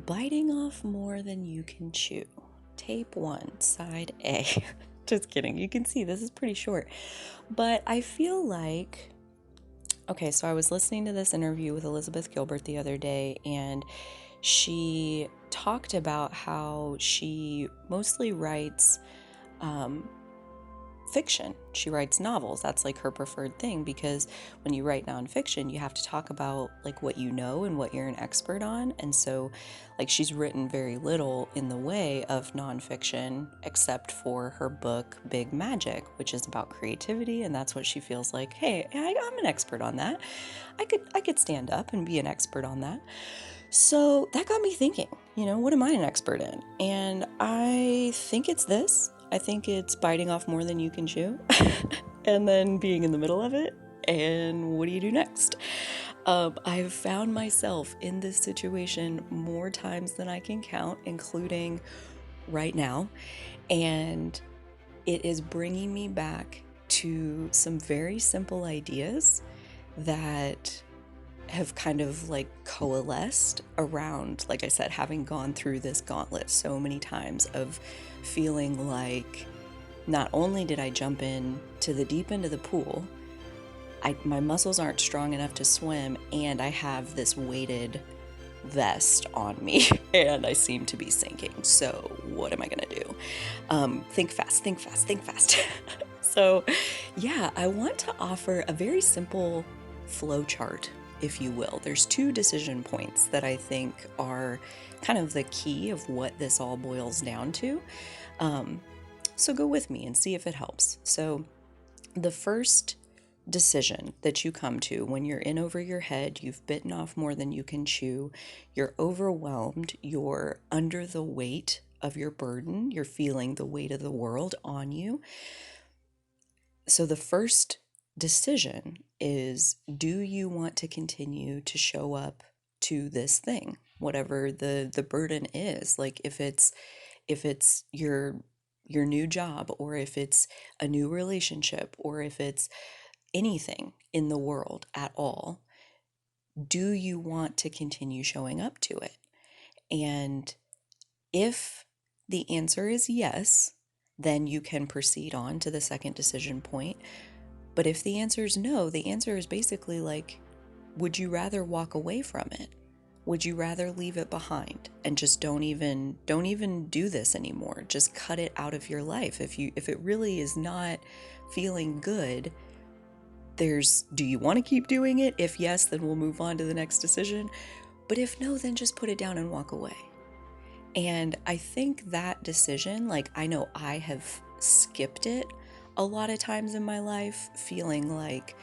Biting off more than you can chew. Tape 1, side A. Just kidding. You can see this is pretty short. But I feel like, okay, so I was listening to this interview with Elizabeth Gilbert the other day, and she talked about how she mostly writes fiction. She writes novels. That's like her preferred thing, because when you write nonfiction, you have to talk about like what you know and what you're an expert on. And so like she's written very little in the way of nonfiction except for her book Big Magic, which is about creativity, and that's what she feels like, hey, I'm an expert on that. I could stand up and be an expert on that. So that got me thinking, what am I an expert in? And I think it's this. I think it's biting off more than you can chew and then being in the middle of it. And what do you do next? I've found myself in this situation more times than I can count, including right now. And it is bringing me back to some very simple ideas that have kind of like coalesced around, like I said, having gone through this gauntlet so many times of feeling like not only did I jump in to the deep end of the pool, my muscles aren't strong enough to swim, and I have this weighted vest on me and I seem to be sinking. So what am I gonna do? Think fast, think fast, think fast. So yeah, I want to offer a very simple flow chart, if you will. There's 2 decision points that I think are kind of the key of what this all boils down to. So go with me and see if it helps. So the first decision that you come to when you're in over your head, you've bitten off more than you can chew, you're overwhelmed, you're under the weight of your burden, you're feeling the weight of the world on you. So the first decision is, do you want to continue to show up to this thing, whatever the burden is? Like if it's your new job, or if it's a new relationship, or if it's anything in the world at all, do you want to continue showing up to it? And if the answer is yes, then you can proceed on to the second decision point. But if the answer is no, the answer is basically like, would you rather walk away from it? Would you rather leave it behind and just don't even do this anymore? Just cut it out of your life. If it really is not feeling good, do you want to keep doing it? If yes, then we'll move on to the next decision. But if no, then just put it down and walk away. And I think that decision, like I know I have skipped it a lot of times in my life, feeling like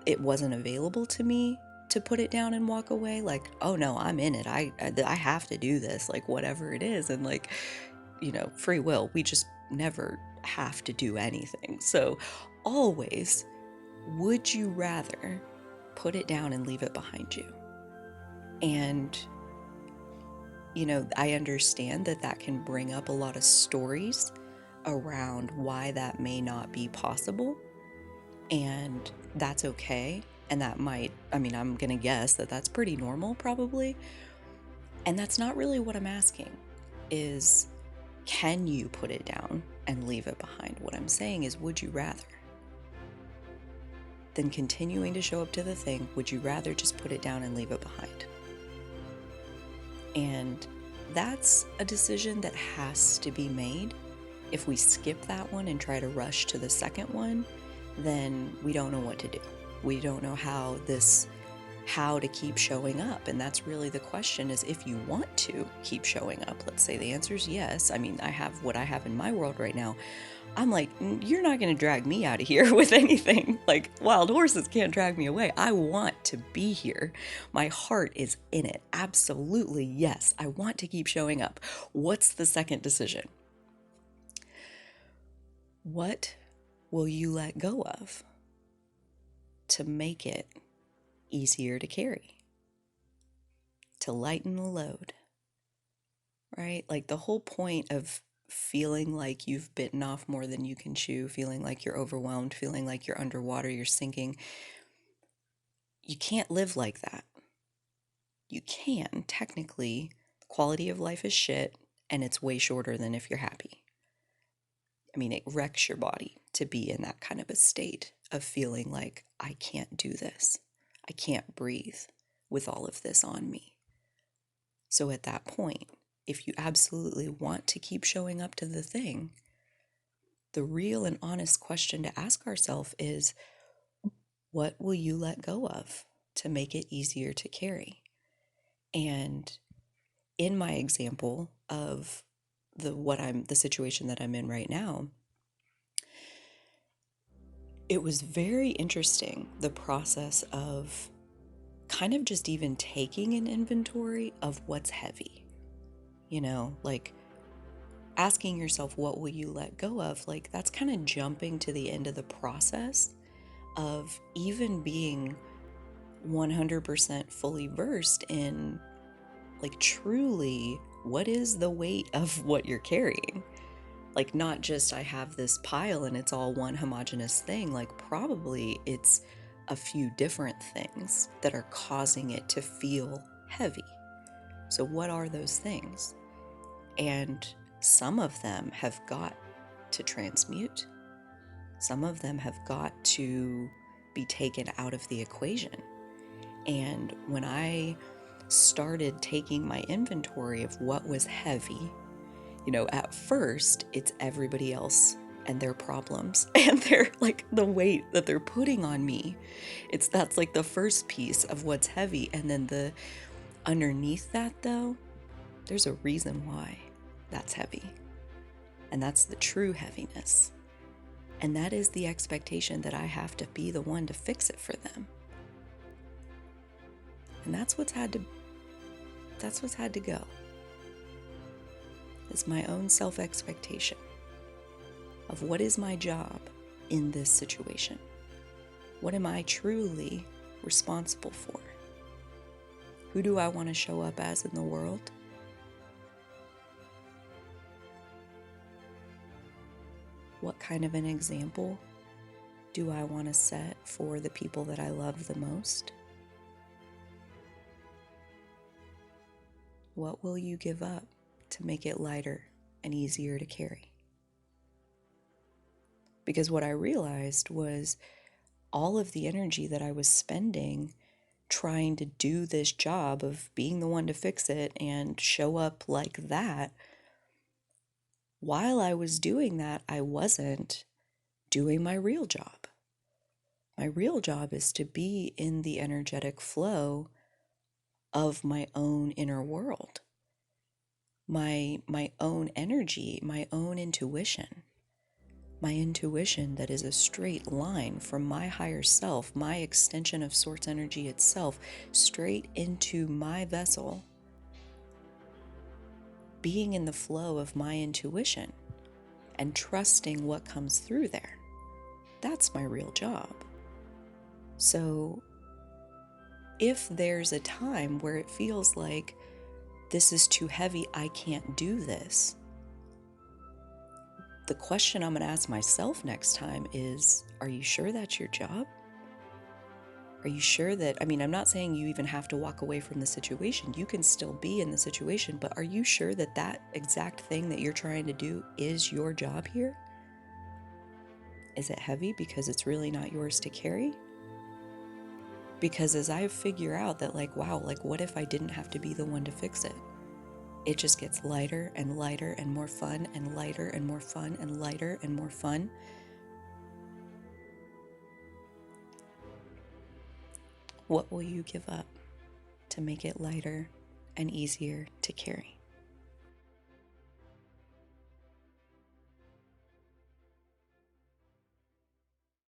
it wasn't available to me to put it down and walk away. Like, oh no, I'm in it. I have to do this, like whatever it is. And like, free will, we just never have to do anything. So always, would you rather put it down and leave it behind you? And I understand that can bring up a lot of stories around why that may not be possible, and that's okay. And that might, I'm gonna guess that that's pretty normal probably. And that's not really what I'm asking, is can you put it down and leave it behind? What I'm saying is, would you rather? Than continuing to show up to the thing, would you rather just put it down and leave it behind? And that's a decision that has to be made. If we skip that one and try to rush to the second one, then we don't know what to do. We don't know how to keep showing up. And that's really the question, is if you want to keep showing up. Let's say the answer is yes. I have what I have in my world right now. I'm like, you're not going to drag me out of here with anything. Like, wild horses can't drag me away. I want to be here. My heart is in it. Absolutely, yes. I want to keep showing up. What's the second decision? What will you let go of to make it easier to carry, to lighten the load, right? Like the whole point of feeling like you've bitten off more than you can chew, feeling like you're overwhelmed, feeling like you're underwater, you're sinking. You can't live like that. You can, technically, the quality of life is shit, and it's way shorter than if you're happy. I mean, it wrecks your body to be in that kind of a state of feeling like, I can't do this. I can't breathe with all of this on me. So at that point, if you absolutely want to keep showing up to the thing, the real and honest question to ask ourselves is, what will you let go of to make it easier to carry? And in my example of the situation that I'm in right now, it was very interesting, the process of kind of just even taking an inventory of what's heavy. Like asking yourself, what will you let go of? Like that's kind of jumping to the end of the process of even being 100% fully versed in like truly what is the weight of what you're carrying. Like not just I have this pile and it's all one homogeneous thing, like probably it's a few different things that are causing it to feel heavy. So what are those things? And some of them have got to transmute. Some of them have got to be taken out of the equation. And when I started taking my inventory of what was heavy, at first it's everybody else and their problems and their like the weight that they're putting on me. That's like the first piece of what's heavy. And then the underneath that though, there's a reason why that's heavy. And that's the true heaviness. And that is the expectation that I have to be the one to fix it for them. And that's what's had to go. Is my own self-expectation of what is my job in this situation. What am I truly responsible for? Who do I want to show up as in the world? What kind of an example do I want to set for the people that I love the most? What will you give up to make it lighter and easier to carry? Because what I realized was all of the energy that I was spending trying to do this job of being the one to fix it and show up like that, while I was doing that, I wasn't doing my real job. My real job is to be in the energetic flow of my own inner world, my own energy, my own intuition. My intuition that is a straight line from my higher self, my extension of source energy itself, straight into my vessel, being in the flow of my intuition and trusting what comes through there. That's my real job. So if there's a time where it feels like this is too heavy, I can't do this, the question I'm going to ask myself next time is, are you sure that's your job? Are you sure that, I'm not saying you even have to walk away from the situation. You can still be in the situation, but are you sure that that exact thing that you're trying to do is your job here? Is it heavy because it's really not yours to carry? Because as I figure out that what if I didn't have to be the one to fix it? It just gets lighter and lighter and more fun and lighter and more fun and lighter and more fun. What will you give up to make it lighter and easier to carry?